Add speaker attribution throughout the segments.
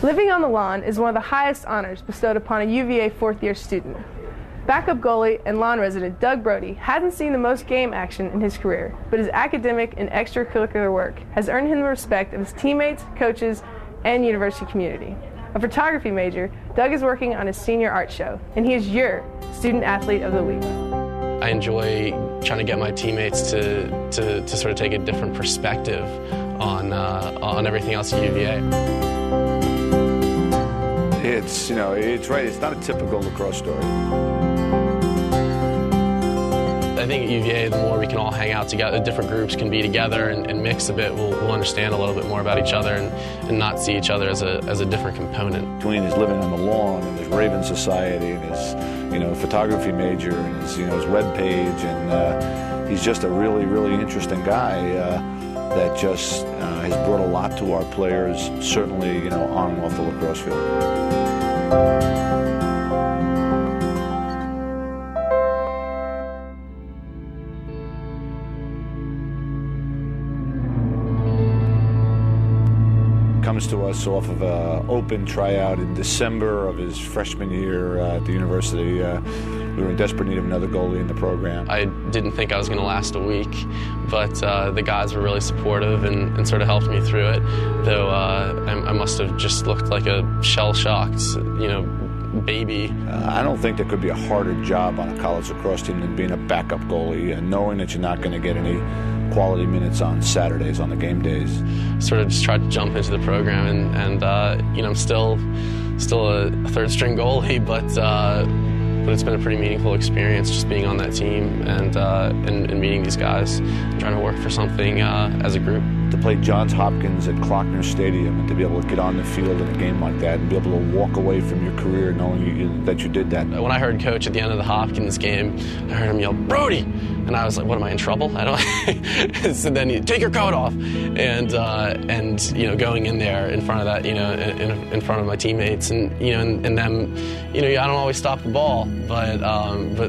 Speaker 1: Living on the lawn is one of the highest honors bestowed upon a UVA fourth-year student. Backup goalie and lawn resident Doug Brody hasn't seen the most game action in his career, but his academic and extracurricular work has earned him the respect of his teammates, coaches, and university community. A photography major, Doug is working on his senior art show, and he is your Student Athlete of the Week.
Speaker 2: I enjoy trying to get my teammates to sort of take a different perspective on everything else at UVA.
Speaker 3: It's right. It's not a typical lacrosse story.
Speaker 2: I think at UVA, the more we can all hang out together, different groups can be together and mix a bit, we'll understand a little bit more about each other and not see each other as a different component.
Speaker 3: Between his living on the lawn and his Raven Society and his photography major and his web page, and he's just a really, really interesting guy that just has brought a lot to our players, certainly on and off the lacrosse field. Comes to us off of an open tryout in December of his freshman year at the university. We were in desperate need of another goalie in the program.
Speaker 2: I didn't think I was going to last a week, but the guys were really supportive and sort of helped me through it, though I must have just looked like a shell-shocked, baby.
Speaker 3: I don't think there could be a harder job on a college lacrosse team than being a backup goalie and knowing that you're not going to get any quality minutes on Saturdays, on the game days.
Speaker 2: Sort of just tried to jump into the program, and I'm still a third-string goalie, but it's been a pretty meaningful experience just being on that team and meeting these guys, trying to work for something as a group.
Speaker 3: To play Johns Hopkins at Klockner Stadium and to be able to get on the field in a game like that and be able to walk away from your career knowing that you did that.
Speaker 2: When I heard Coach at the end of the Hopkins game, I heard him yell, "Brody!" And I was like, what, am I in trouble? I don't. So then you take your coat off, and going in there in front of that, in front of my teammates, and them, I don't always stop the ball, but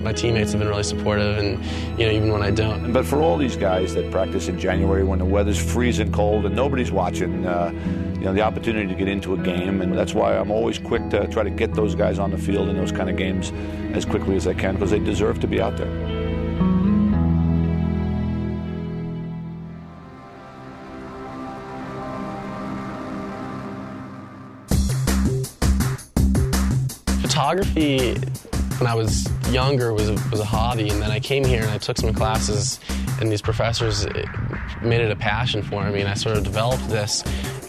Speaker 2: my teammates have been really supportive, and even when I don't.
Speaker 3: But for all these guys that practice in January when the weather's freezing cold and nobody's watching, the opportunity to get into a game, and that's why I'm always quick to try to get those guys on the field in those kind of games as quickly as I can, because they deserve to be out there.
Speaker 2: Photography, when I was younger, was a hobby, and then I came here and I took some classes, and these professors made it a passion for me, and I sort of developed this.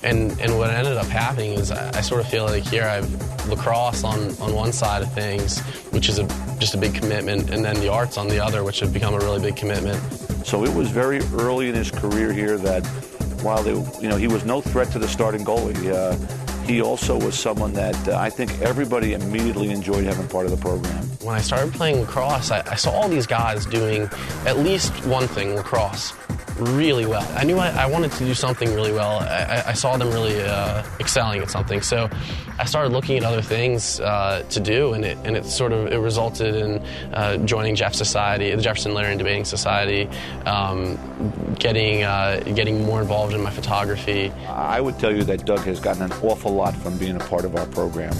Speaker 2: And what ended up happening is I sort of feel like here I have lacrosse on one side of things, which is just a big commitment, and then the arts on the other, which have become a really big commitment.
Speaker 3: So it was very early in his career here that while he was no threat to the starting goalie, he also was someone that I think everybody immediately enjoyed having part of the program.
Speaker 2: When I started playing lacrosse, I saw all these guys doing at least one thing, lacrosse, really well. I knew I wanted to do something really well. I saw them really excelling at something. So I started looking at other things to do, and it resulted in joining Jeff Society, the Jefferson Literary and Debating Society, getting more involved in my photography.
Speaker 3: I would tell you that Doug has gotten an awful lot from being a part of our program,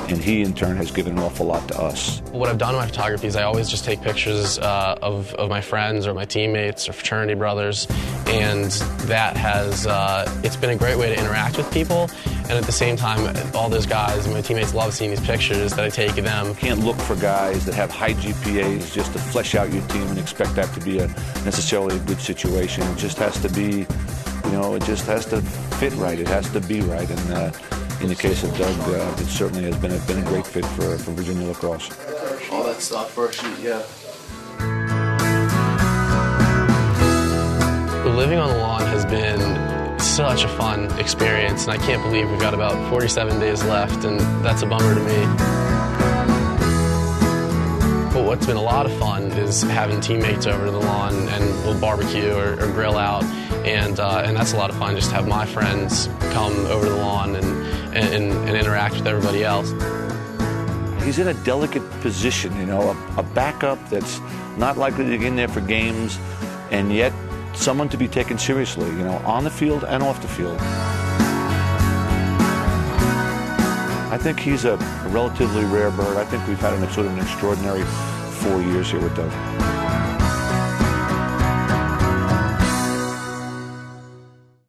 Speaker 3: and he in turn has given an awful lot to us.
Speaker 2: What I've done in my photography is I always just take pictures of my friends or my teammates or fraternity brothers, and that has it's been a great way to interact with people, and at the same time all those guys and my teammates love seeing these pictures that I take of them.
Speaker 3: You can't look for guys that have high GPAs just to flesh out your team and expect that to be necessarily a good situation. It just has to be, it just has to fit right. It has to be right, and in the case of Doug, it certainly has been a great fit for Virginia lacrosse.
Speaker 2: All that stuff for a sheet, yeah. Living on the lawn has been such a fun experience, and I can't believe we've got about 47 days left, and that's a bummer to me. But what's been a lot of fun is having teammates over to the lawn, and we'll barbecue or grill out, and that's a lot of fun, just to have my friends come over to the lawn and interact with everybody else.
Speaker 3: He's in a delicate position, a backup that's not likely to get in there for games, and yet someone to be taken seriously, on the field and off the field. I think he's a relatively rare bird. I think we've had an extraordinary 4 years here with Doug.